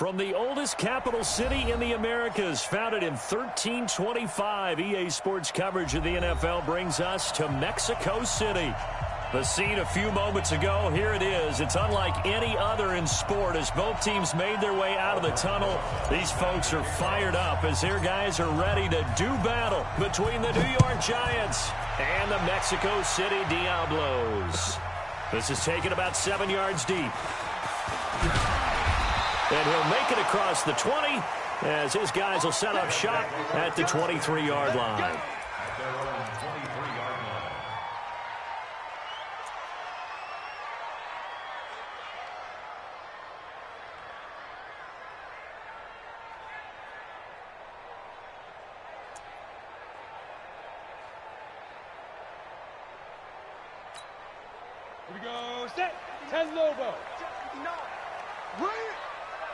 From the oldest capital city in the Americas, founded in 1325, EA Sports coverage of the NFL brings us to Mexico City. The scene a few moments ago, here it is. It's unlike any other in sport as both teams made their way out of the tunnel. These folks are fired up as their guys are ready to do battle between the New York Giants and the Mexico City Diablos. This is taken about 7 yards deep. And he'll make it across the 20 as his guys will set up shop at the 23-yard line. Here we go, set, 10 Lobo.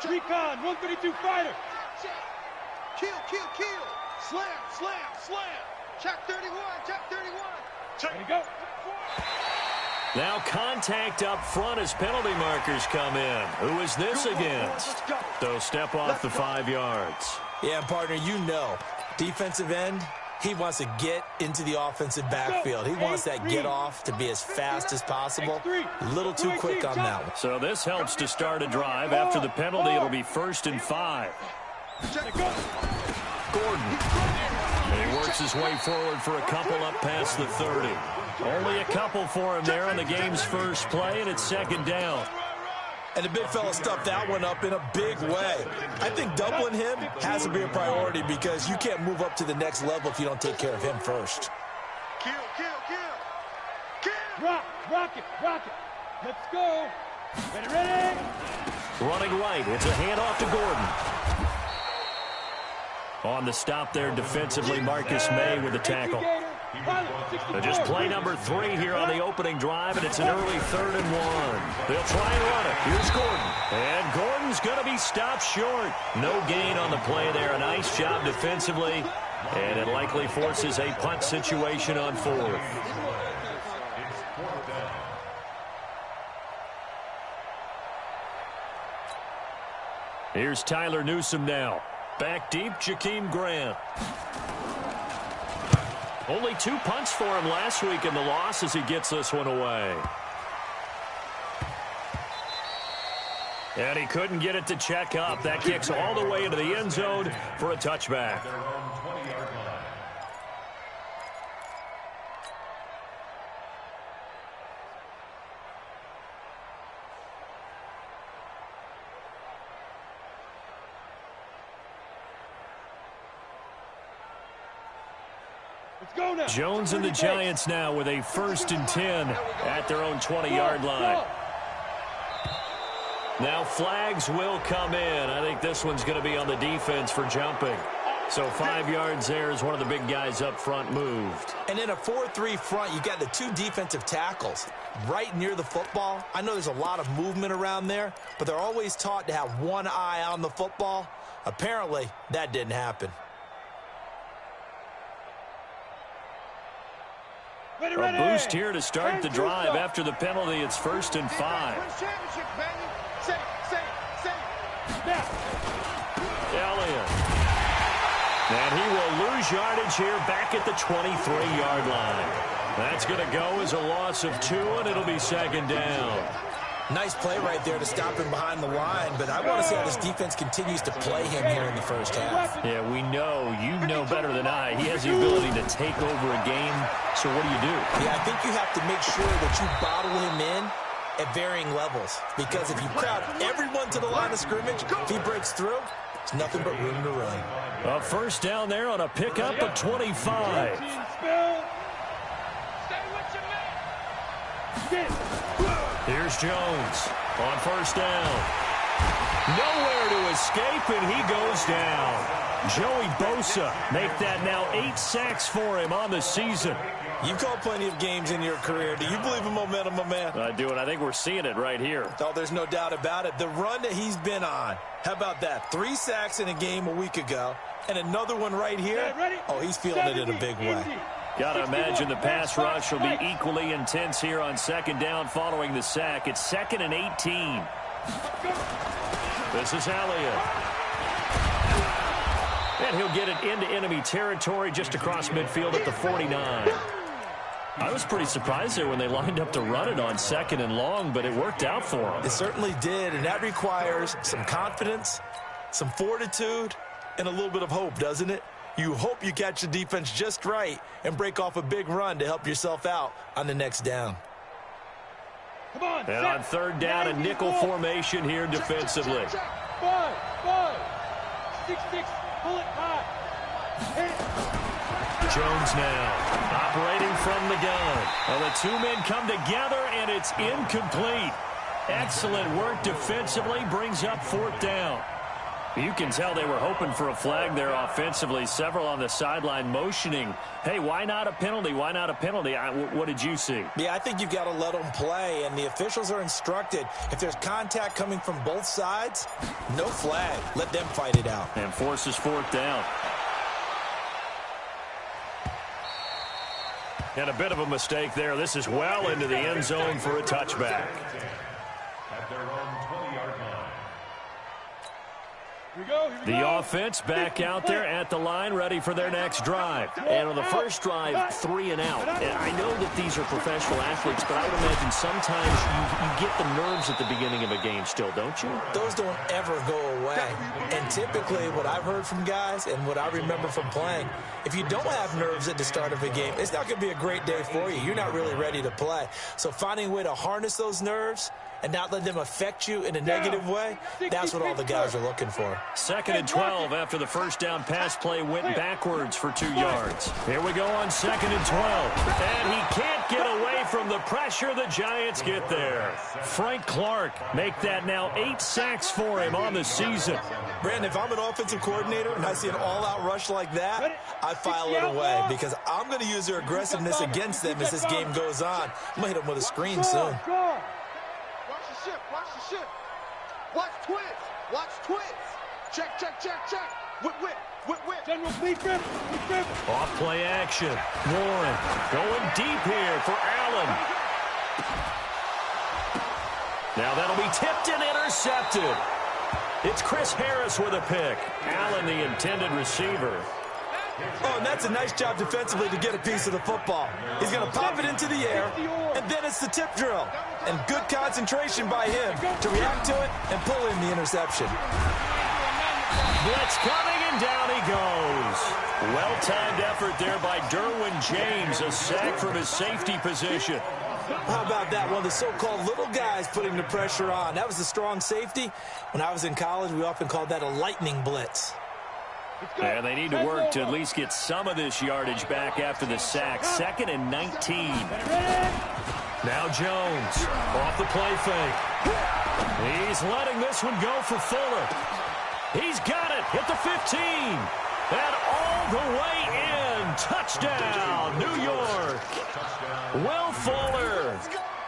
Recon, 132 fighter. Kill. Slam. Check 31. Ready to go. Now contact up front as penalty markers come in. Who is this against? So step off the 5 yards. Yeah, partner, you know, defensive end, he wants to get into the offensive backfield. He wants that get off to be as fast as possible. A little too quick on that one. So this helps to start a drive. After the penalty, it'll be 1st and 5. Gordon. And he works his way forward for a couple up past the 30. Only a couple for him there on the game's first play, and it's 2nd down. And the big fella stuffed that one up in a big way. I think doubling him has to be a priority because you can't move up to the next level if you don't take care of him first. Kill. Rock it. Let's go. Ready. Running right. It's a handoff to Gordon. On the stop there defensively, Marcus May with the tackle. Just play number 3 here on the opening drive, and it's an early 3rd and 1. They'll try and run it. Here's Gordon. And Gordon's going to be stopped short. No gain on the play there. A nice job defensively. And it likely forces a punt situation on 4th. Here's Tyler Newsome now. Back deep, Jakeem Grant. Only 2 punts for him last week in the loss as he gets this one away. And he couldn't get it to check up. That kicks all the way into the end zone for a touchback. Jones and the Giants now with a 1st and 10 at their own 20-yard line. Now flags will come in. I think this one's going to be on the defense for jumping. So 5 yards there as one of the big guys up front moved. And in a 4-3 front, you got the 2 defensive tackles right near the football. I know there's a lot of movement around there, but they're always taught to have one eye on the football. Apparently, that didn't happen. A boost here to start the drive. After the penalty, it's 1st and 5. Elliott. And he will lose yardage here back at the 23-yard line. That's going to go as a loss of 2, and it'll be 2nd down. Nice play right there to stop him behind the line, but I want to see how this defense continues to play him here in the first half. Yeah, we know. You know better than I. He has the ability to take over a game, so what do you do? Yeah, I think you have to make sure that you bottle him in at varying levels, because if you crowd everyone to the line of scrimmage, if he breaks through, it's nothing but room to run. A 1st down there on a pickup of 25. Here's Jones on 1st down. Nowhere to escape, and he goes down. Joey Bosa make that now 8 sacks for him on the season. You've called plenty of games in your career. Do you believe in momentum, my man? I do, and I think we're seeing it right here. Oh, there's no doubt about it. The run that he's been on. How about that? 3 sacks in a game a week ago, and another one right here. Oh, he's feeling it in a big way. Got to imagine the pass rush will be equally intense here on 2nd down following the sack. It's 2nd and 18. This is Elliott. And he'll get it into enemy territory just across midfield at the 49. I was pretty surprised there when they lined up to run it on 2nd and long, but it worked out for them. It certainly did, and that requires some confidence, some fortitude, and a little bit of hope, doesn't it? You hope you catch the defense just right and break off a big run to help yourself out on the next down. Come on, and on 3rd down, a nickel formation here defensively. Five. 6-6. Pull it back. Jones now operating from the gun. Well, the two men come together, and it's incomplete. Excellent work defensively, brings up 4th down. You can tell they were hoping for a flag there offensively. Several on the sideline motioning, hey, why not a penalty? Why not a penalty? What did you see? Yeah, I think you've got to let them play, and the officials are instructed. If there's contact coming from both sides, no flag. Let them fight it out. And forces 4th down. And a bit of a mistake there. This is well into the end zone for a touchback. At their own 20-yard line. The offense back out there at the line, ready for their next drive. And on the first drive, 3 and out. I know that these are professional athletes, but I would imagine sometimes you get the nerves at the beginning of a game still, don't you? Those don't ever go away. And typically what I've heard from guys and what I remember from playing, if you don't have nerves at the start of a game, it's not going to be a great day for you. You're not really ready to play. So finding a way to harness those nerves and not let them affect you in a negative way, that's what all the guys are looking for. 2nd and 12 after the first down pass play went backwards for 2 yards. Here we go on 2nd and 12. And he can't get away from the pressure. The Giants get there. Frank Clark make that now 8 sacks for him on the season. Brandon, if I'm an offensive coordinator and I see an all-out rush like that, I file it away because I'm going to use their aggressiveness against them as this game goes on. I'm going to hit them with a screen soon. Watch the shift. Watch twins. Check. Whip. General, please grip. Off play action. Warren going deep here for Allen. Now that'll be tipped and intercepted. It's Chris Harris with a pick. Allen, the intended receiver. Oh, and that's a nice job defensively to get a piece of the football. He's going to pop it into the air, and then it's the tip drill. And good concentration by him to react to it and pull in the interception. Blitz coming, and down he goes. Well-timed effort there by Derwin James, a sack from his safety position. How about that? One of the so-called little guys putting the pressure on. That was a strong safety. When I was in college, we often called that a lightning blitz. And they need to work to at least get some of this yardage back after the sack. 2nd and 19. Now Jones off the play fake. He's letting this one go for Fuller. He's got it at the 15. And all the way in. Touchdown, New York. Will Fuller,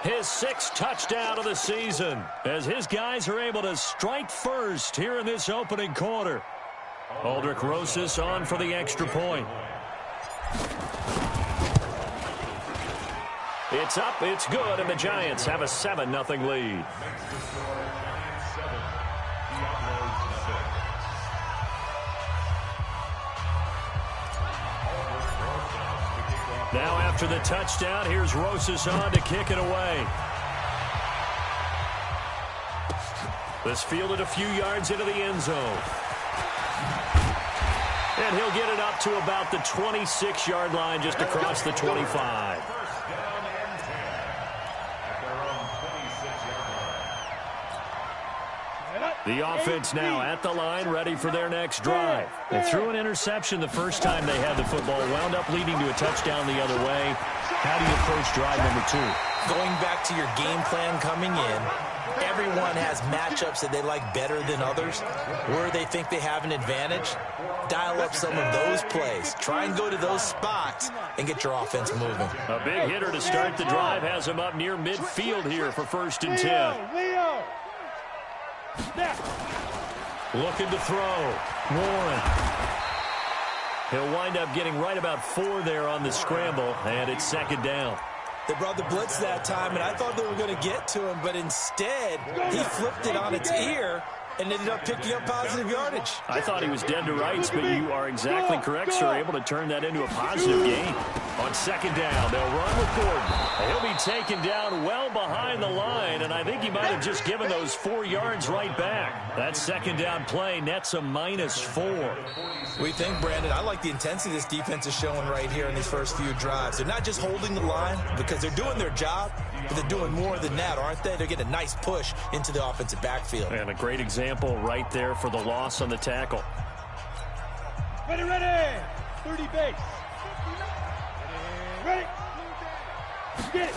his 6th touchdown of the season, as his guys are able to strike first here in this opening quarter. Aldrich Rosas on for the extra point. It's up, it's good, and the Giants have a 7-0 lead. Now after the touchdown, here's Rosas on to kick it away. This fielded a few yards into the end zone. And he'll get it up to about the 26-yard line, just across the 25. The offense now at the line, ready for their next drive. They threw an interception the first time they had the football, wound up leading to a touchdown the other way. How do you approach drive number 2? Going back to your game plan coming in, everyone has matchups that they like better than others, where they think they have an advantage. Dial up some of those plays. Try and go to those spots and get your offense moving. A big hitter to start the drive has him up near midfield here for 1st and 10. Leo. Looking to throw. Warren. He'll wind up getting right about 4 there on the scramble, and it's 2nd down. They brought the blitz that time, and I thought they were going to get to him, but instead, he flipped it on its ear and ended up picking up positive yardage. I thought he was dead to rights, but you are exactly correct, sir. Able to turn that into a positive gain. On second down, they'll run with Gordon. He'll be taken down well behind the line, and I think he might have just given those 4 yards right back. That second down play nets a -4. We think, Brandon, I like the intensity this defense is showing right here in these first few drives. They're not just holding the line because they're doing their job, but they're doing more than that, aren't they? They're getting a nice push into the offensive backfield. And a great example right there for the loss on the tackle. Ready, ready. 30 base. Ready. Get it.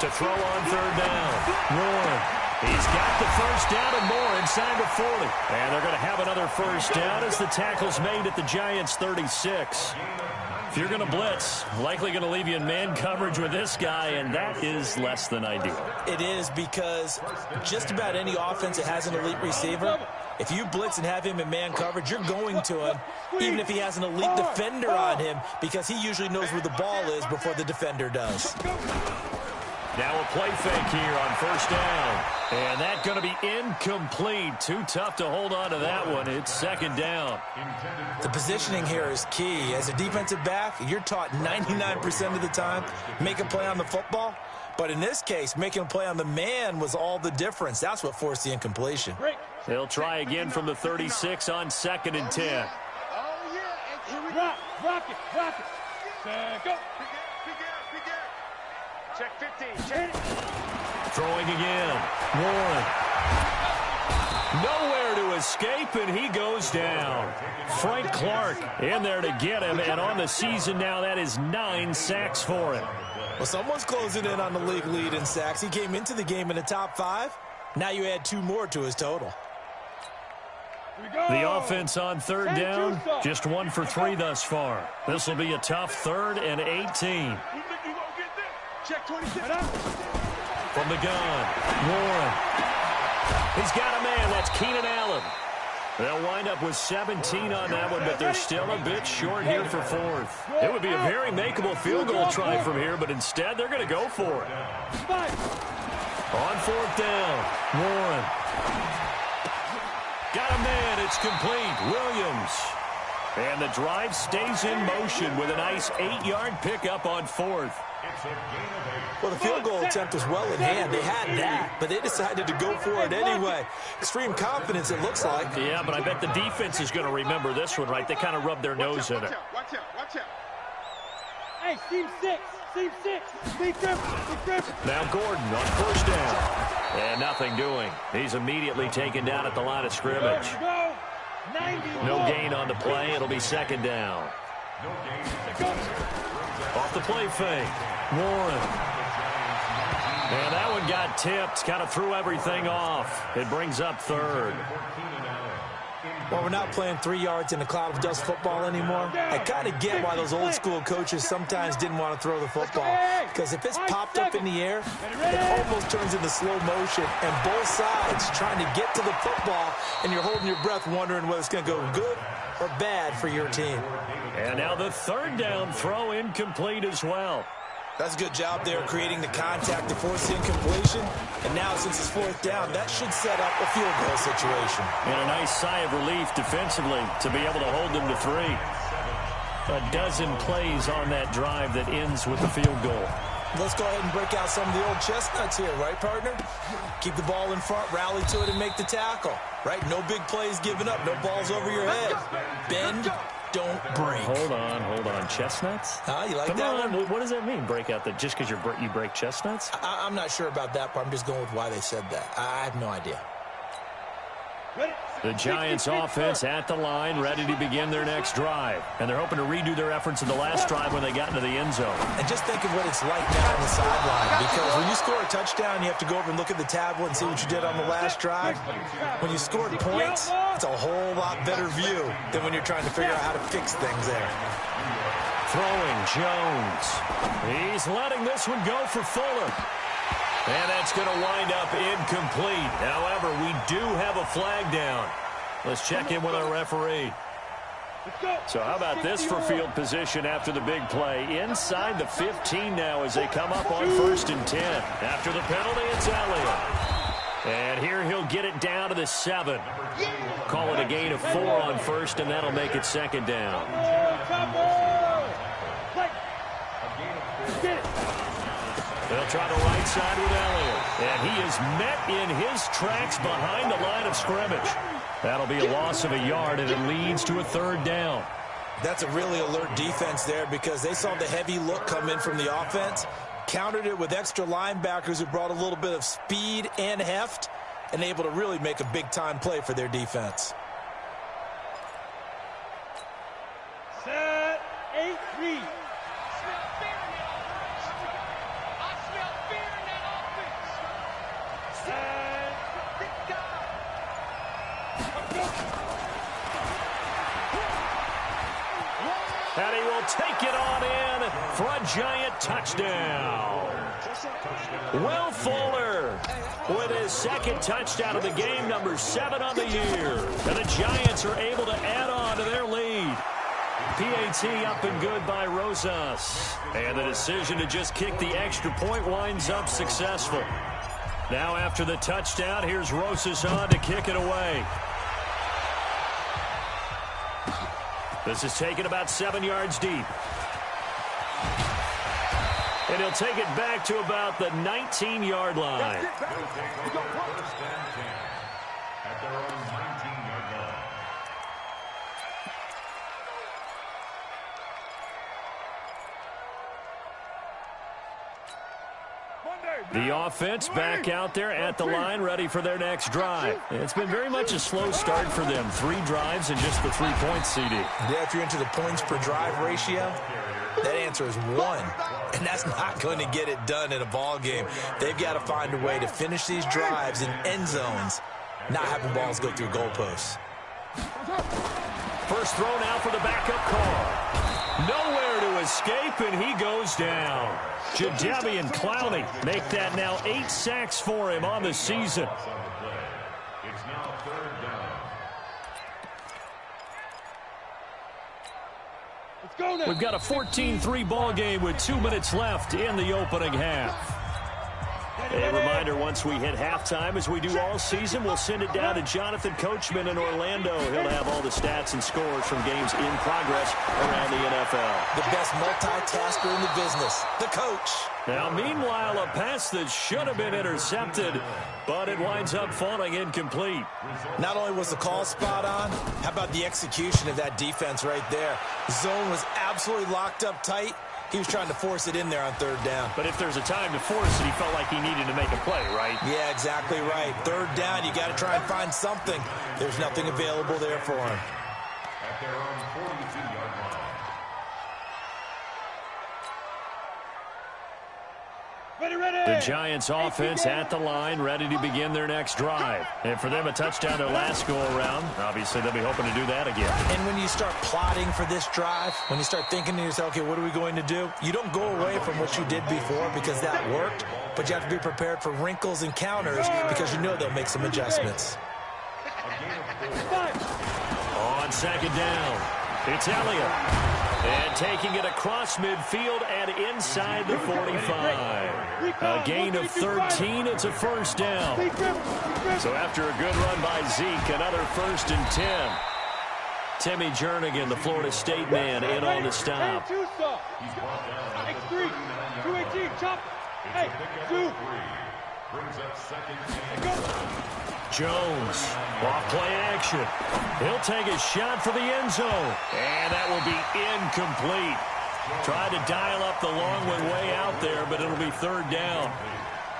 To throw on third down. Warren. He's got the first down and more inside the 40. And they're going to have another first down as the tackle's made at the Giants' 36. If you're going to blitz, likely going to leave you in man coverage with this guy, and that is less than ideal. It is, because just about any offense that has an elite receiver, if you blitz and have him in man coverage, you're going to him, even if he has an elite defender on him, because he usually knows where the ball is before the defender does. Now a play fake here on first down. And that's going to be incomplete. Too tough to hold on to that one. It's second down. The positioning here is key. As a defensive back, you're taught 99% of the time, make a play on the football. But in this case, making a play on the man was all the difference. That's what forced the incompletion. They'll try again from the 36 on 2nd and 10. Oh, yeah. And here we go. Rock it. Go. Check 15. Check. Throwing again. Warren. Nowhere to escape, and he goes down. Frank Clark in there to get him, and on the season now, that is 9 sacks for him. Well, someone's closing in on the league lead in sacks. He came into the game in the top 5. Now you add 2 more to his total. The offense on third down, just 1 for 3 thus far. This will be a tough 3rd and 18. Check 26. From the gun, Warren. He's got a man. That's Keenan Allen. They'll wind up with 17 on that one, but they're still a bit short here for 4th. It would be a very makeable field goal try from here, but instead they're going to go for it. On 4th down, Warren. Got a man. It's complete. Williams. And the drive stays in motion with a nice 8-yard pickup on 4th. Well, the field goal attempt was well in hand. They had that, but they decided to go for it anyway. Extreme confidence, it looks like. Yeah, but I bet the defense is going to remember this one, right? They kind of rubbed their nose in it. Watch out. Hey, team 6. Big grip. Now Gordon on first down. And nothing doing. He's immediately taken down at the line of scrimmage. No gain on the play. It'll be second down. Off the play fake. Warren. And that one got tipped. Kind of threw everything off. It brings up 3rd. Well, we're not playing 3 yards in a cloud of dust football anymore. I kind of get why those old school coaches sometimes didn't want to throw the football. Because if it's popped up in the air, it almost turns into slow motion. And both sides trying to get to the football, and you're holding your breath wondering whether it's going to go good or bad for your team. And now the 3rd down throw incomplete as well. That's a good job there creating the contact to force the incompletion. And now, since it's 4th down, that should set up a field goal situation. And a nice sigh of relief defensively to be able to hold them to 3. A dozen plays on that drive that ends with the field goal. Let's go ahead and break out some of the old chestnuts here, right, partner? Keep the ball in front, rally to it, and make the tackle, right? No big plays given up, no balls over your head. Bend, don't break. Hold on. Chestnuts? You like Come that on. one? What does that mean, break out that just because you break chestnuts? I'm not sure about that part. I'm just going with why they said that. I have no idea. The Giants offense at the line, ready to begin their next drive. And they're hoping to redo their efforts in the last drive when they got into the end zone. And just think of what it's like now on the sideline. Because when you score a touchdown, you have to go over and look at the tablet and see what you did on the last drive. When you scored points, it's a whole lot better view than when you're trying to figure out how to fix things there. Throwing Jones. He's letting this one go for Fuller. And that's going to wind up incomplete. However, we do have a flag down. Let's check in with our referee. So how about this for field position after the big play? Inside the 15 now as they come up on 1st and 10. After the penalty, it's Elliott. And here he'll get it down to the 7. Call it a gain of 4 on 1st, and that'll make it 2nd down. They'll try the right side with Elliott. And he is met in his tracks behind the line of scrimmage. That'll be a loss of a yard, and it leads to a 3rd down. That's a really alert defense there because they saw the heavy look come in from the offense, countered it with extra linebackers who brought a little bit of speed and heft, and able to really make a big-time play for their defense. Set, 8-3. And he will take it on in for a giant touchdown. Will Fuller with his 2nd touchdown of the game, number 7 on the year. And the Giants are able to add on to their lead. PAT up and good by Rosas. And the decision to just kick the extra point winds up successful. Now after the touchdown, here's Rosas on to kick it away. This is taken about 7 yards deep. And he'll take it back to about the 19-yard line. The offense back out there at the line, ready for their next drive. It's been very much a slow start for them. 3 drives and just the 3 points, CD. Yeah, if you're into the points per drive ratio, that answer is 1. And that's not going to get it done in a ball game. They've got to find a way to finish these drives in end zones, not having balls go through goalposts. First throw now for the backup call. Nowhere to escape, and he goes down. Jadeveon Clowney make that now 8 sacks for him on the season. It's now 3rd down. Let's go now. We've got a 14-3 ball game with 2 minutes left in the opening half. A reminder, once we hit halftime, as we do all season, we'll send it down to Jonathan Coachman in Orlando. He'll have all the stats and scores from games in progress around the NFL. The best multitasker in the business, the coach. Now, meanwhile, a pass that should have been intercepted, but it winds up falling incomplete. Not only was the call spot on, how about the execution of that defense right there? The zone was absolutely locked up tight. He was trying to force it in there on 3rd down. But if there's a time to force it, he felt like he needed to make a play, right? Yeah, exactly right. 3rd down, you got to try and find something. There's nothing available there for him. At their own 42-yard line. The Giants offense at the line, ready to begin their next drive. And for them, a touchdown their last go-around. Obviously, they'll be hoping to do that again. And when you start plotting for this drive, when you start thinking to yourself, okay, what are we going to do? You don't go away from what you did before because that worked, but you have to be prepared for wrinkles and counters because you know they'll make some adjustments. On 2nd down, it's Elliott. And taking it across midfield and inside the 45. A gain of 13, it's a 1st down. So after a good run by Zeke, another 1st and 10. Timmy Jernigan, the Florida State man, in on the stop. X3, 218, chop. Hey, 2. Brings up 2nd. Jones, off play action. He'll take a shot for the end zone. And that will be incomplete. Tried to dial up the long one way out there, but it'll be 3rd down.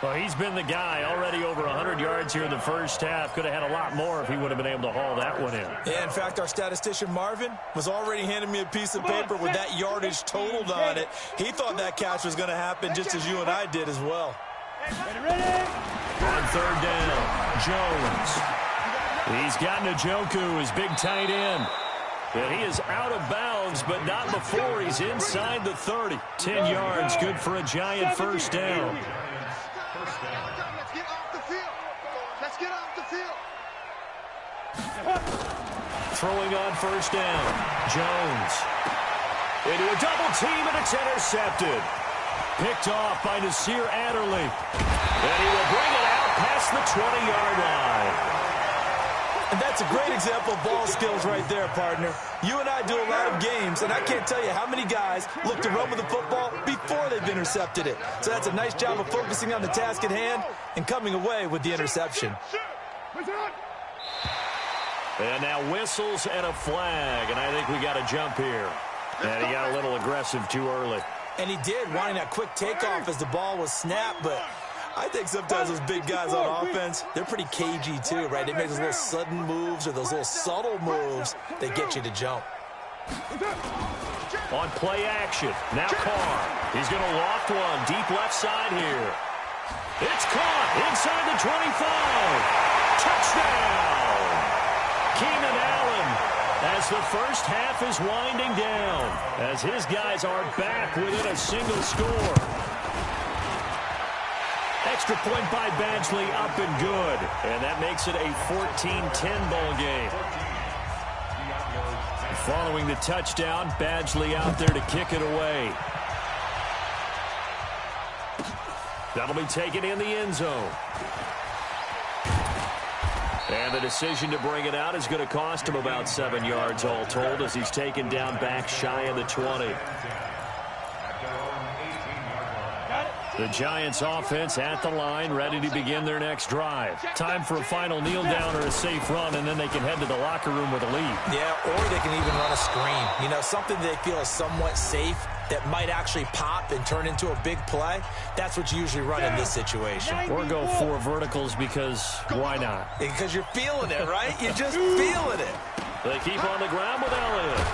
Well, he's been the guy, already over 100 yards here in the first half. Could have had a lot more if he would have been able to haul that one in. Yeah, in fact, our statistician Marvin was already handing me a piece of paper with that yardage totaled on it. He thought that catch was going to happen just as you and I did as well. On 3rd down, Jones. He's got Njoku, his big tight end. And he is out of bounds, but not before he's inside the 30. 10 yards, good for a Giant 1st down. Let's get off the field. Let's get off the field. throwing on first down. Jones into a double team, and it's intercepted. Picked off by Nasir Adderley. And he will bring it out past the 20-yard line. And that's a great example of ball skills right there, partner. You and I do a lot of games, and I can't tell you how many guys look to run with the football before they've intercepted it. So that's a nice job of focusing on the task at hand and coming away with the interception. And now whistles and a flag, and I think we got a jump here. And he got a little aggressive too early. And he did, wanting that quick takeoff as the ball was snapped, but I think sometimes those big guys on offense, they're pretty cagey too, right? They make those little sudden moves or those little subtle moves that get you to jump. On play action, now Carr. He's going to loft one, deep left side here. It's caught inside the 25. Touchdown! Keenan Allen, as the first half is winding down, as his guys are back within a single score. Extra point by Badgley, up and good. And that makes it a 14-10 ball game. Following the touchdown, Badgley out there to kick it away. That'll be taken in the end zone. And the decision to bring it out is going to cost him about 7 yards all told, as he's taken down back shy of the 20. The Giants offense at the line, ready to begin their next drive. Time for a final kneel down or a safe run, and then they can head to the locker room with a lead. Yeah, or they can even run a screen. You know, something they feel is somewhat safe that might actually pop and turn into a big play. That's what you usually run in this situation. Or go 4 verticals because why not? Because you're feeling it, right? You're just feeling it. They keep on the ground with Elliott.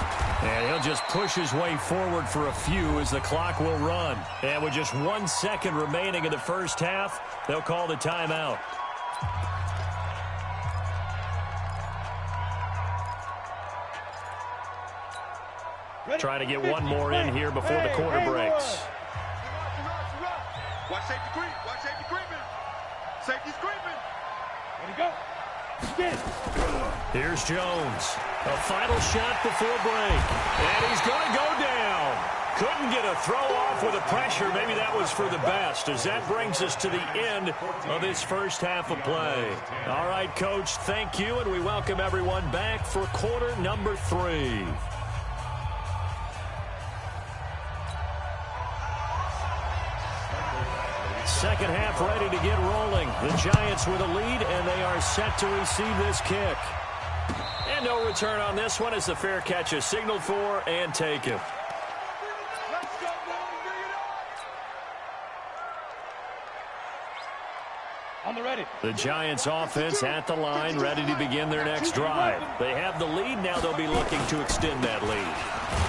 And he'll just push his way forward for a few as the clock will run. And with just 1 second remaining in the first half, they'll call the timeout. Trying to get one more in here before the quarter breaks. Watch safety creep. Watch safety creeping. Safety's creeping. Let it go. Here's Jones. A final shot before break. And he's going to go down. Couldn't get a throw off with the pressure. Maybe that was for the best, as that brings us to the end of this first half of play. All right, Coach, thank you, and we welcome everyone back for quarter number 3. Second half ready to get rolling. The Giants with a lead, and they are set to receive this kick. And no return on this one as the fair catch is signaled for and taken. On the ready. The Giants offense at the line, ready to begin their next drive. They have the lead. Now they'll be looking to extend that lead.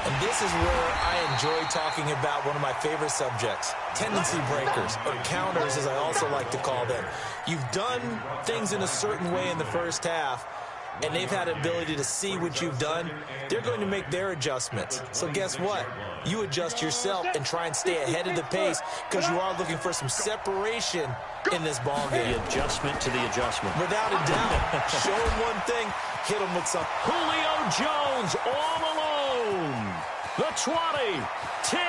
And this is where I enjoy talking about one of my favorite subjects, tendency breakers, or counters as I also like to call them. You've done things in a certain way in the first half, and they've had an ability to see what you've done. They're going to make their adjustments. So guess what? You adjust yourself and try and stay ahead of the pace because you are looking for some separation in this ball game. The adjustment to the adjustment. Without a doubt. Show them one thing, hit them with something. Julio Jones all alone. The 20, 10,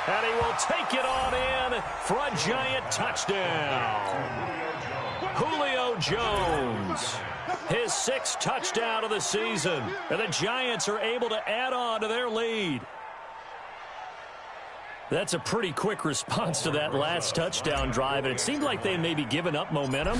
and he will take it on in for a Giant touchdown. Julio Jones, his 6th touchdown of the season, and the Giants are able to add on to their lead. That's a pretty quick response to that last touchdown drive, and it seemed like they may be giving up momentum.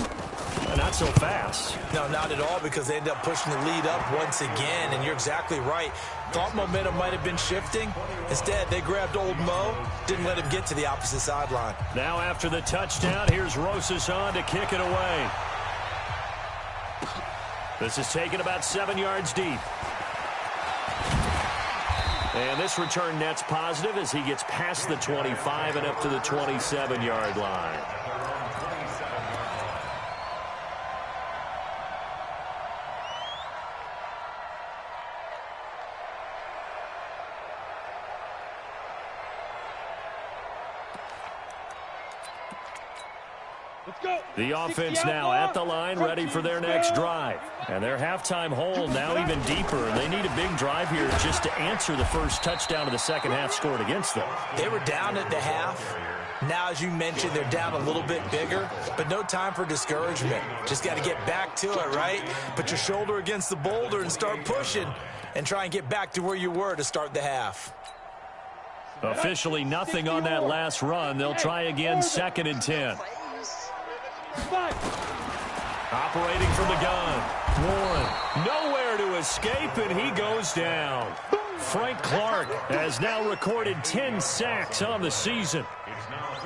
Not so fast. No, not at all, because they end up pushing the lead up once again, and you're exactly right. Thought momentum might have been shifting. Instead, they grabbed old Mo, didn't let him get to the opposite sideline. Now after the touchdown, here's Rosas on to kick it away. This is taken about 7 yards deep. And this return net's positive as he gets past the 25 and up to the 27-yard line. The offense now at the line, ready for their next drive. And their halftime hole now even deeper. They need a big drive here just to answer the first touchdown of the second half scored against them. They were down at the half. Now, as you mentioned, they're down a little bit bigger, but no time for discouragement. Just got to get back to it, right? Put your shoulder against the boulder and start pushing and try and get back to where you were to start the half. Officially nothing on that last run. They'll try again, 2nd and 10. Operating from the gun. Warren, nowhere to escape, and he goes down. Frank Clark has now recorded 10 sacks on the season.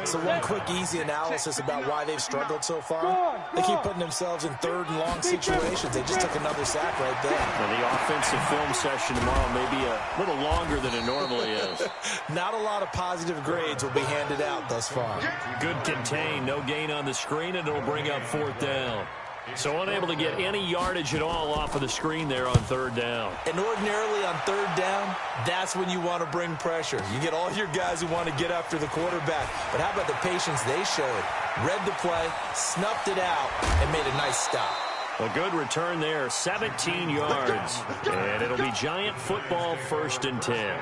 So one quick, easy analysis about why they've struggled so far. They keep putting themselves in 3rd and long situations. They just took another sack right there. And the offensive film session tomorrow may be a little longer than it normally is. Not a lot of positive grades will be handed out thus far. Good contain, no gain on the screen, and it'll bring up 4th down. So unable to get any yardage at all off of the screen there on 3rd down. And ordinarily on 3rd down, that's when you want to bring pressure. You get all your guys who want to get after the quarterback. But how about the patience they showed? Read the play, snuffed it out, and made a nice stop. A good return there, 17 yards. And it'll be Giant football, 1st and 10.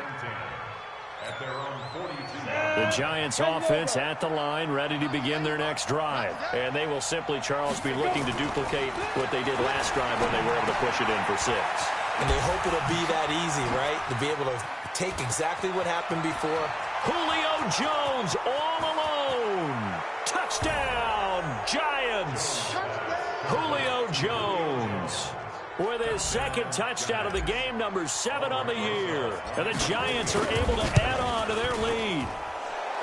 The Giants offense at the line, ready to begin their next drive. And they will simply, Charles, be looking to duplicate what they did last drive when they were able to push it in for 6. And they hope it'll be that easy, right? To be able to take exactly what happened before. Julio Jones all alone. Touchdown, Giants. Julio Jones with his 2nd touchdown of the game, number 7 on the year. And the Giants are able to add on to their lead.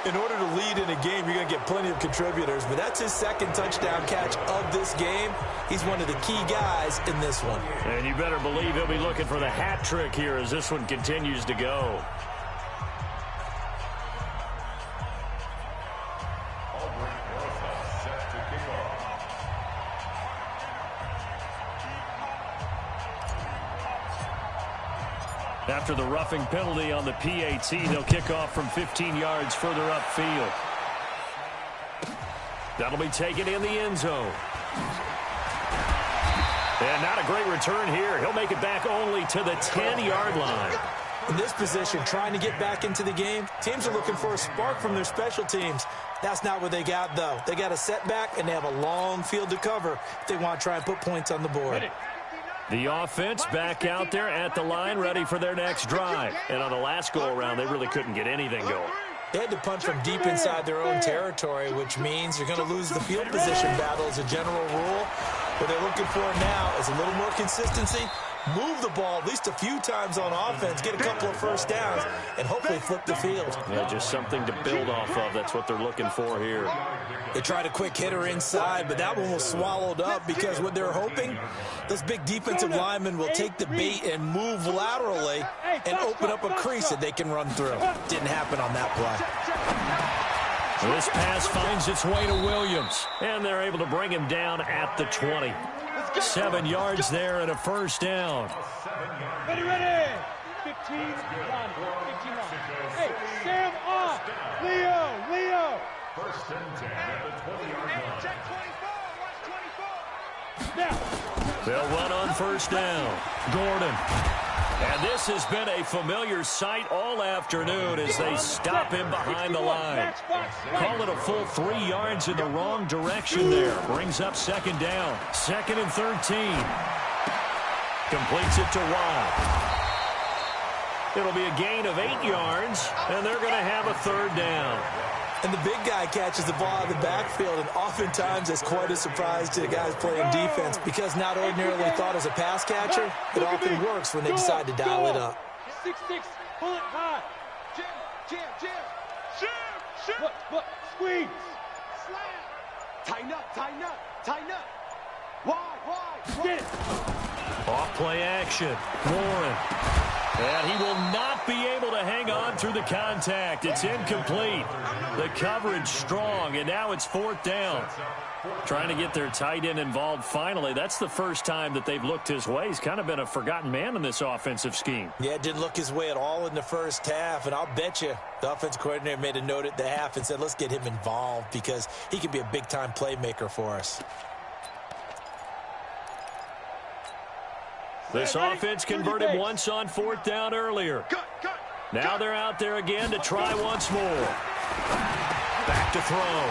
In order to lead in a game, you're going to get plenty of contributors, but that's his 2nd touchdown catch of this game. He's one of the key guys in this one. And you better believe he'll be looking for the hat trick here as this one continues to go. After the roughing penalty on the PAT, they'll kick off from 15 yards further upfield. That'll be taken in the end zone. And not a great return here. He'll make it back only to the 10-yard line. In this position, trying to get back into the game, teams are looking for a spark from their special teams. That's not what they got, though. They got a setback, and they have a long field to cover if they want to try and put points on the board. The offense back out there at the line, ready for their next drive. And on the last go-around, they really couldn't get anything going. They had to punt from deep inside their own territory, which means you're going to lose the field position battle as a general rule. What they're looking for now is a little more consistency, move the ball at least a few times on offense, get a couple of first downs, and hopefully flip the field. Yeah, just something to build off of. That's what they're looking for here. They tried a quick hitter inside, but that one was swallowed up because what they're hoping, those big defensive linemen will take the bait and move laterally and open up a crease that they can run through. Didn't happen on that play. This pass finds its way to Williams, and they're able to bring him down at the 20. 7 yards there and a first down. Ready, ready. 15 run. 15 run. Hey, Sam off. Leo. First and 10 at the 20-yard line. Check 24. Watch 24. Now. They'll run on first down. Gordon. And this has been a familiar sight all afternoon as they stop him behind the line. Call it a full 3 yards in the wrong direction there. Brings up 2nd down. 2nd and 13. Completes it to Watt. It'll be a gain of 8 yards, and they're going to have a 3rd down. And the big guy catches the ball out of the backfield, and oftentimes it's quite a surprise to the guys playing defense because not ordinarily thought as a pass catcher, it often works when they decide to dial it up. 6-6, pull it high. Jam. What? Squeeze. Slam. Tighten up. Wide. Get it. Off play action. Warren. And he will not be able to hang on through the contact. It's incomplete. The coverage strong, and now it's 4th down. Trying to get their tight end involved finally. That's the first time that they've looked his way. He's kind of been a forgotten man in this offensive scheme. Yeah, it didn't look his way at all in the first half, and I'll bet you the offense coordinator made a note at the half and said, let's get him involved because he could be a big-time playmaker for us. This offense converted once on 4th down earlier. Now they're out there again to try once more. Back to throw.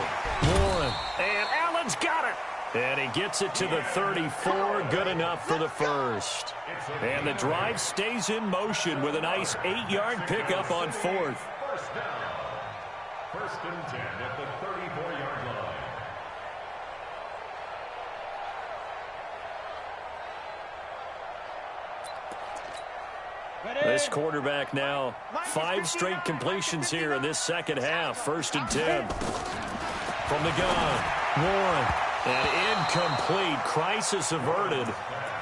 Warren. And Allen's got it. And he gets it to the 34. Good enough for the first. And the drive stays in motion with a nice 8-yard pickup on 4th. First down. 1st and 10 at the 34-yard line. This quarterback now 5 straight completions here in this second half. 1st and 10. From the gun, Warren. And incomplete. Crisis averted.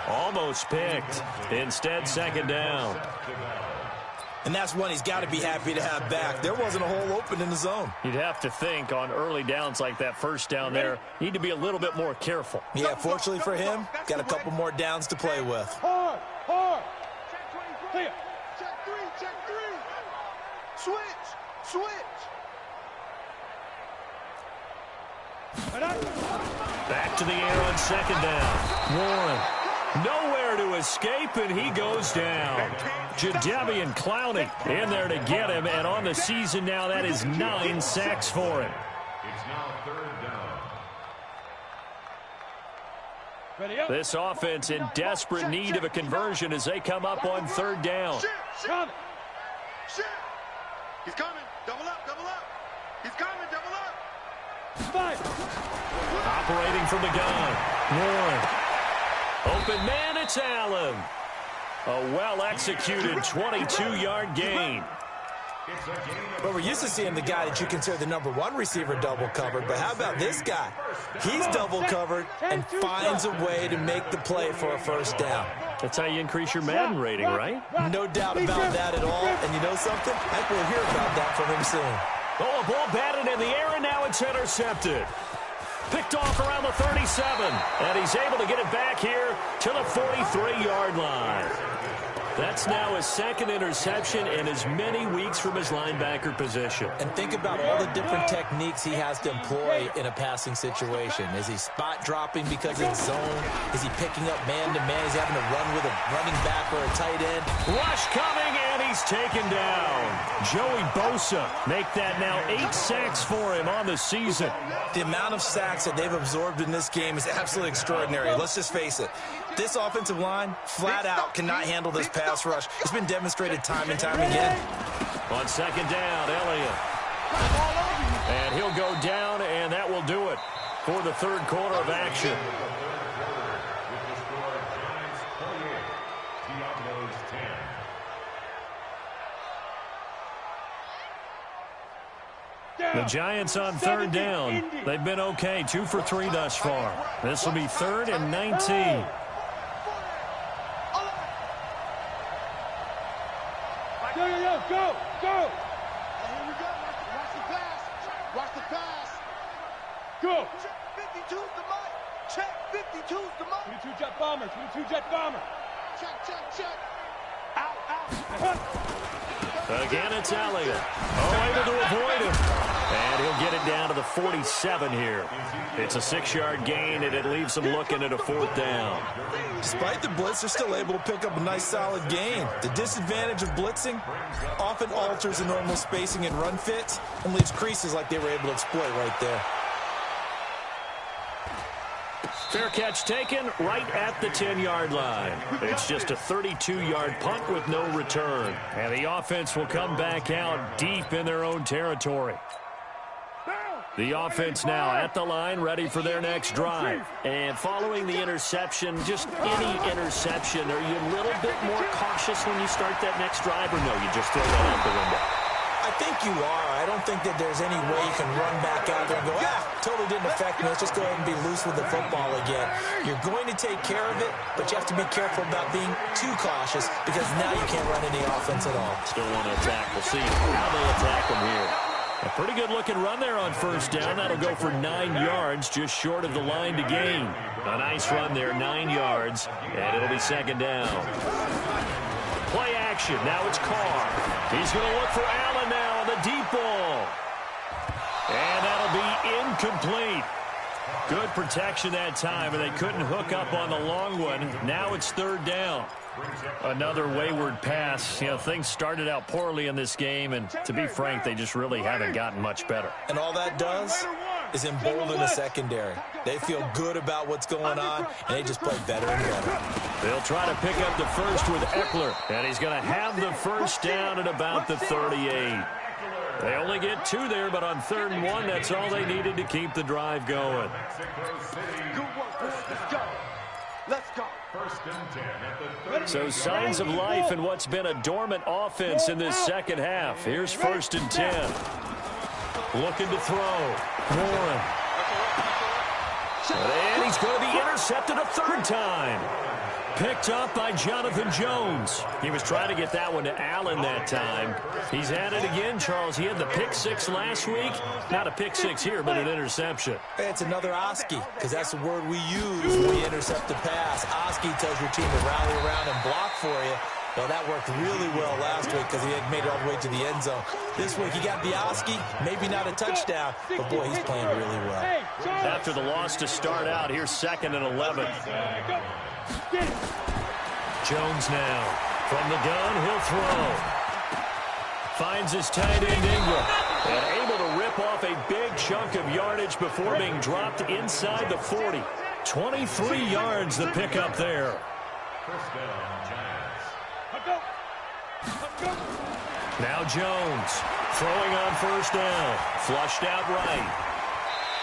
Almost picked. Instead, 2nd down. And that's one he's got to be happy to have back. There wasn't a hole open in the zone. You'd have to think on early downs like that 1st down there, need to be a little bit more careful. Yeah, fortunately for him, got a couple more downs to play with. Hard. Clear. Check 3. Switch. Back to the air on 2nd down. Warren. Nowhere to escape, and he goes down. Jadeveon Clowney in there to get him, and on the season now, that is 9 sacks for him. It's now 3rd down. Ready up. This offense in desperate need of a conversion as they come up on 3rd down. Coming. He's coming. Double up. He's coming. Double up. 5. Operating from the gun. Warren. Open man, it's Allen. A well-executed 22-yard gain. Well, we're used to seeing the guy that you consider the #1 receiver double covered, but how about this guy? He's double covered and finds a way to make the play for a 1st down. That's how you increase your Madden rating, right? No doubt about that at all. And you know something? I think we'll hear about that from him soon. Oh, a ball batted in the air, and now it's intercepted. Picked off around the 37, and he's able to get it back here to the 43-yard line. That's now his 2nd interception in as many weeks from his linebacker position. And think about all the different techniques he has to employ in a passing situation. Is he spot dropping because it's zone? Is he picking up man-to-man? Is he having to run with a running back or a tight end? Rush coming, and he's taken down. Joey Bosa make that now 8 sacks for him on the season. The amount of sacks that they've absorbed in this game is absolutely extraordinary. Let's just face it. This offensive line, flat out, cannot handle this pass rush. It's been demonstrated time and time again. On 2nd down, Elliott. And he'll go down, and that will do it for the 3rd quarter of action. The Giants on 3rd down. They've been okay, 2 for 3 thus far. This will be 3rd and 19. Go. Here we go. Watch the pass. Go. Check 52's the mic. Check 52's the mic. 22 jet bomber. Check. Out. Again, it's Elliott. Able to avoid him. And he'll get it down to the 47 here. It's a 6-yard gain, and it leaves him looking at a 4th down. Despite the blitz, they're still able to pick up a nice, solid gain. The disadvantage of blitzing often alters the normal spacing and run fits and leaves creases like they were able to exploit right there. Fair catch taken right at the 10-yard line. It's just a 32-yard punt with no return. And the offense will come back out deep in their own territory. The offense now at the line, ready for their next drive. And following the interception, just any interception, are you a little bit more cautious when you start that next drive, or no, you just throw that out the window? I think you are. I don't think that there's any way you can run back out there and go, totally didn't affect me. Let's just go ahead and be loose with the football again. You're going to take care of it, but you have to be careful about being too cautious because now you can't run any offense at all. Still want to attack. We'll see how they attack them here. A pretty good-looking run there on first down. That'll go for 9 yards, just short of the line to gain. A nice run there, 9 yards, and it'll be second down. Play action. Now it's Carr. He's going to look for Allen now on the deep ball. And that'll be incomplete. Good protection that time, and they couldn't hook up on the long one. Now it's third down. Another wayward pass. You know, things started out poorly in this game, and to be frank, they just really haven't gotten much better. And all that does is embolden the secondary. They feel good about what's going on, and they just play better and better. They'll try to pick up the first with Eckler, and he's going to have the first down at about the 38. They only get 2 there, but on 3rd and 1, that's all they needed to keep the drive going. Good work, boys. Let's go. Let's go. First and 10 at the 30. So signs of life in what's been a dormant offense in this second half. Here's 1st and 10. Looking to throw. Warren. And he's going to be intercepted a 3rd time. Picked up by Jonathan Jones. He was trying to get that one to Allen that time. He's had it again, Charles. He had the pick 6 last week. Not a pick 6 here, but an interception. Hey, it's another Oski, because that's the word we use when we intercept the pass. Oski tells your team to rally around and block for you. Well, that worked really well last week because he had made it all the way to the end zone. This week, he got the Oski, maybe not a touchdown, but boy, he's playing really well. After the loss to start out, here's 2nd and 11. Jones now. From the gun, he'll throw. Finds his tight end Ingram. And able to rip off a big chunk of yardage before being dropped inside the 40. 23 yards the pickup there. First down, Giants. Now Jones throwing on 1st down. Flushed out right.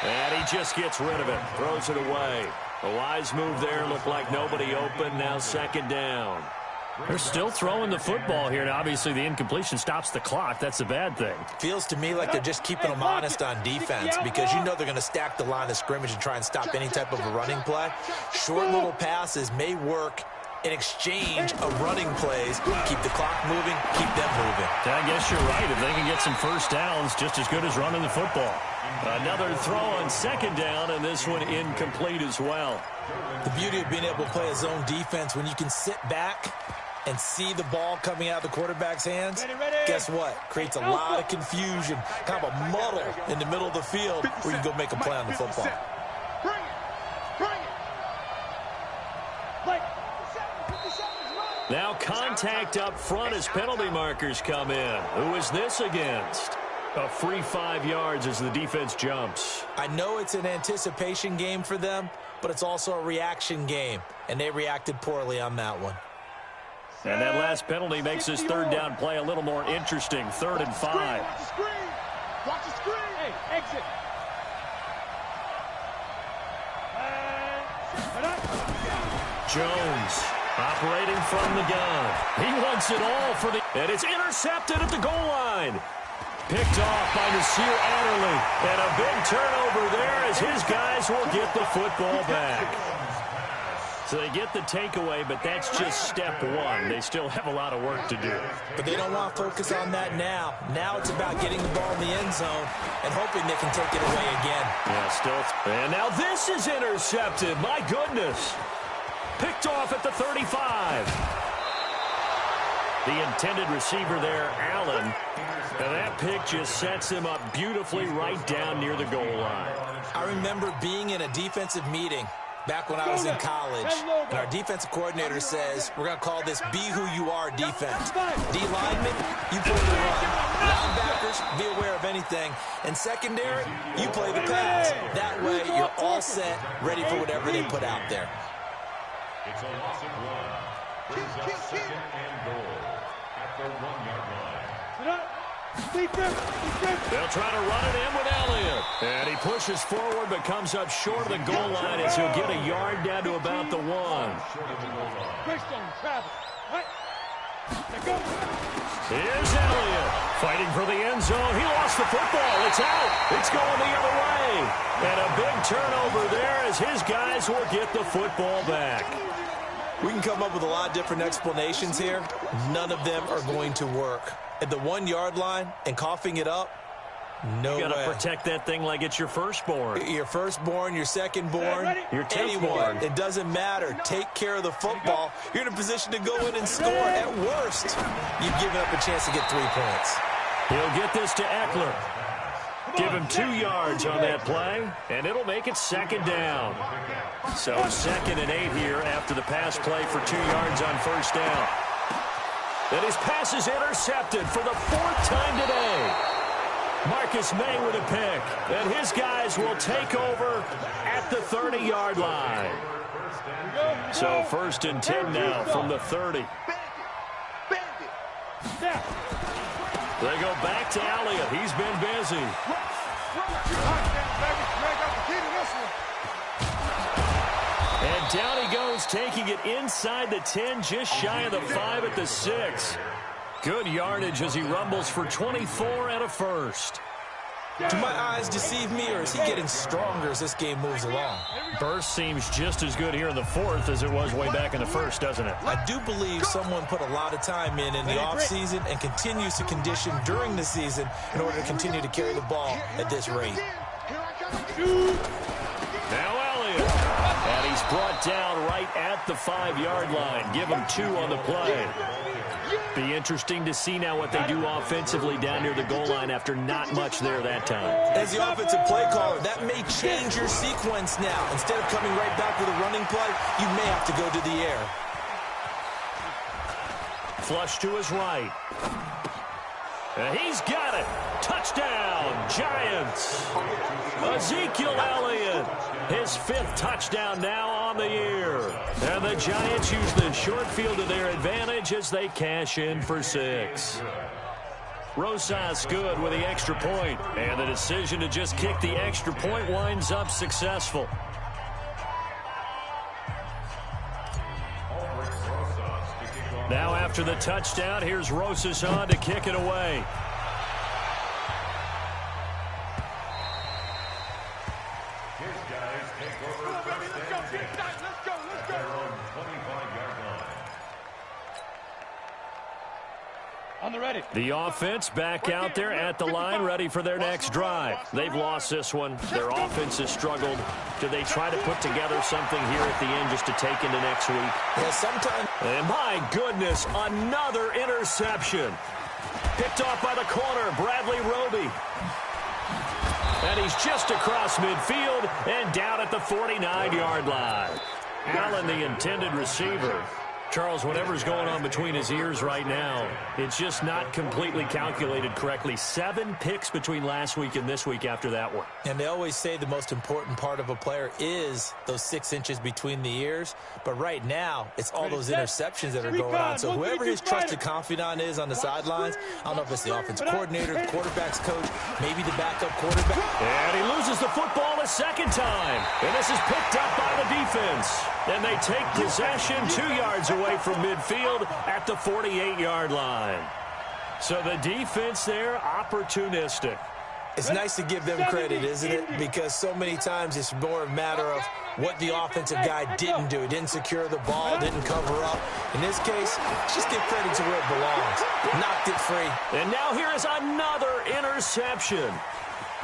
And he just gets rid of it. Throws it away. A wise move there. Looked like nobody open. Now 2nd down. They're still throwing the football here. And obviously the incompletion stops the clock. That's a bad thing. Feels to me like they're just keeping them honest on defense because you know they're going to stack the line of scrimmage and try and stop any type of a running play. Short little passes may work in exchange of running plays. Keep the clock moving, keep them moving. I guess you're right. If they can get some first downs, just as good as running the football. Another throw on 2nd down, and this one incomplete as well. The beauty of being able to play a zone defense when you can sit back and see the ball coming out of the quarterback's hands, guess what? Creates a lot of confusion, kind of a muddle in the middle of the field where you can go make a play on the football. Bring it. Bring it. Play. Now contact up front as penalty markers come in. Who is this against? A free 5 yards as the defense jumps. I know it's an anticipation game for them, but it's also a reaction game, and they reacted poorly on that one. And that last penalty makes this 3rd down play a little more interesting. 3rd and 5. Watch the screen. Watch the screen. Hey, exit. Jones operating from the gun. He wants it all for the... And it's intercepted at the goal line. Picked off by Nasir Adderley. And a big turnover there as his guys will get the football back. So they get the takeaway, but that's just step 1. They still have a lot of work to do. But they don't want to focus on that now. Now it's about getting the ball in the end zone and hoping they can take it away again. Yeah, still. And now this is intercepted. My goodness. Picked off at the 35. The intended receiver there, Allen. And that pick just sets him up beautifully right down near the goal line. I remember being in a defensive meeting back when I was in college, and our defensive coordinator says, we're going to call this Be Who You Are defense. D linemen, you play the run. Linebackers, be aware of anything. And secondary, you play the pass. That way, you're all set, ready for whatever they put out there. It's a loss of 1. Brings up 2nd and goal at the 1-yard line. They'll try to run it in with Elliott. And he pushes forward but comes up short of the goal line as he'll get a yard down to about the 1. Here's Elliott fighting for the end zone. He lost the football. It's out. It's going the other way. And a big turnover there as his guys will get the football back. We can come up with a lot of different explanations here. None of them are going to work. At the 1 yard line and coughing it up, no way. You got to protect that thing like it's your firstborn. Your firstborn, your secondborn, your anyone. It doesn't matter. Take care of the football. You're in a position to go in and score. At worst, you've given up a chance to get 3 points. He'll get this to Eckler. Give him 2 yards on that play, and it'll make it 2nd down. So 2nd and 8 here after the pass play for 2 yards on 1st down. And his pass is intercepted for the 4th time today. Marcus May with a pick, and his guys will take over at the 30-yard line. So 1st and 10 now from the 30. They go back to Elliott. He's been busy. And down he goes, taking it inside the 10, just shy of the 5 at the 6. Good yardage as he rumbles for 24 and a first. Do my eyes deceive me, or is he getting stronger as this game moves along? Burst seems just as good here in the 4th as it was way back in the 1st, doesn't it? I do believe someone put a lot of time in the offseason and continues to condition during the season in order to continue to carry the ball at this rate. Now Elliott. And he's brought down right at the 5-yard line. Give him 2 on the play. Be interesting to see now what they do offensively down near the goal line after not much there that time. As the offensive play caller, that may change your sequence now. Instead of coming right back with a running play, you may have to go to the air. Flush to his right. And he's got it. Touchdown, Giants. Ezekiel Elliott, his 5th touchdown now on the year. And the Giants use the short field to their advantage as they cash in for 6. Rosas good with the extra point, and the decision to just kick the extra point winds up successful. Now after the touchdown, here's Rosas on to kick it away. The offense back out there at the line, ready for their next drive. They've lost this one. Their offense has struggled. Do they try to put together something here at the end just to take into next week? Yeah, sometimes. And my goodness, another interception. Picked off by the corner, Bradley Roby. And he's just across midfield and down at the 49-yard line. Allen, the intended receiver. Charles, whatever's going on between his ears right now, it's just not completely calculated correctly. 7 picks between last week and this week after that one. And they always say the most important part of a player is those 6 inches between the ears. But right now, it's all those interceptions that are going on. So whoever his trusted confidant is on the sidelines, I don't know if it's the offensive coordinator, the quarterback's coach, maybe the backup quarterback. And he loses the football a 2nd time. And this is picked up by the defense. And they take possession 2 yards away from midfield at the 48-yard line. So the defense there, opportunistic. It's nice to give them credit, isn't it? Because so many times it's more a matter of what the offensive guy didn't do. He didn't secure the ball, didn't cover up. In this case, just give credit to where it belongs. Knocked it free. And now here is another interception.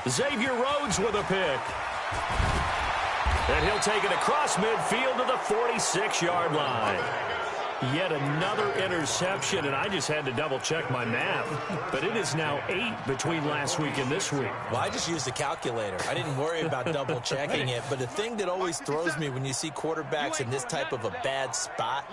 Xavier Rhodes with a pick. And he'll take it across midfield to the 46-yard line. Yet another interception, and I just had to double-check my math. But it is now 8 between last week and this week. Well, I just used a calculator. I didn't worry about double-checking it. But the thing that always throws me when you see quarterbacks in this type of a bad spot,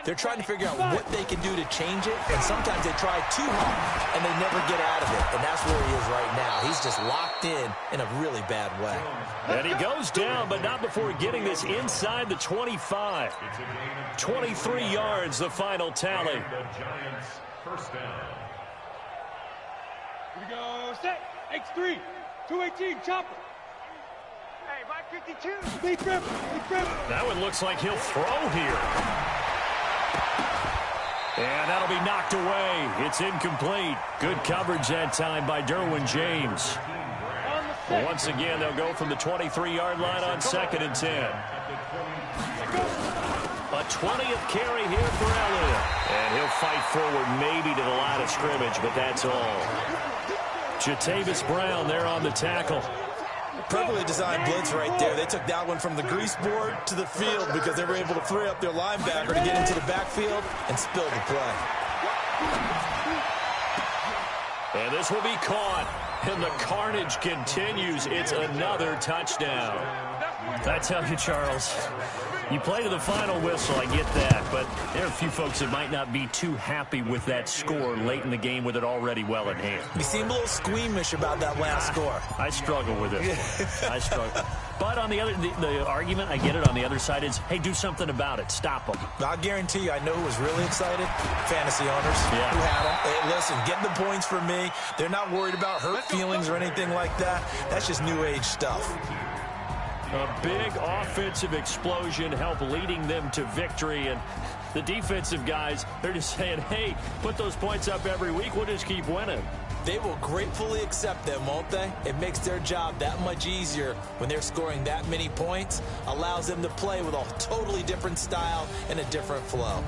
they're trying to figure out what they can do to change it. And sometimes they try too hard, and they never get out of it. And that's where he is right now. He's just locked in a really bad way. And he goes down, but not before getting this inside the 25. 23 yards, the final tally. The Giants first down. Here we go, set, X3, 218, chopper. Hey, 552. Big grip, big grip. That one looks like he'll throw here. And that'll That'll be knocked away. It's incomplete. Good coverage that time by Derwin James. Once again, they'll go from the 23-yard line on 2nd and 10. A 20th carry here for Elliott. And he'll fight forward maybe to the line of scrimmage, but that's all. Jatavis Brown there on the tackle. Perfectly designed blitz right there. They took that one from the grease board to the field because they were able to free up their linebacker to get into the backfield and spill the play. And this will be caught. And the carnage continues. It's another touchdown. I tell you, Charles, you play to the final whistle, I get that, but there are a few folks that might not be too happy with that score late in the game with it already well in hand. You seem a little squeamish about that last score. I struggle with it. I struggle. But on the other, the argument, I get it, on the other side is, hey, do something about it. Stop them. I'll guarantee you, I know who was really excited. Fantasy owners who had them. Hey, listen, get the points for me. They're not worried about hurt feelings or anything like that. That's just new age stuff. A big offensive explosion helped leading them to victory. And the defensive guys, they're just saying, hey, put those points up every week. We'll just keep winning. They will gratefully accept them, won't they? It makes their job that much easier when they're scoring that many points. Allows them to play with a totally different style and a different flow.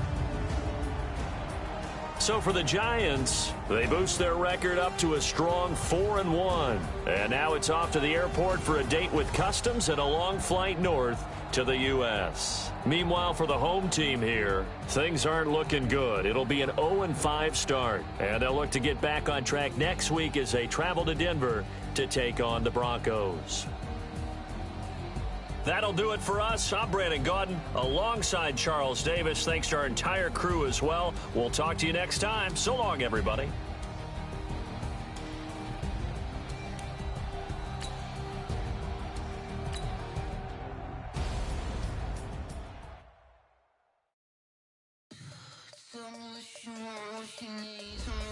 So for the Giants, they boost their record up to a strong 4-1. And now it's off to the airport for a date with customs and a long flight north to the U.S. Meanwhile, for the home team here, things aren't looking good. It'll be an 0-5 start. And they'll look to get back on track next week as they travel to Denver to take on the Broncos. That'll do it for us. I'm Brandon Gaudin alongside Charles Davis. Thanks to our entire crew as well. We'll talk to you next time. So long, everybody. Tell me what you want, what you need.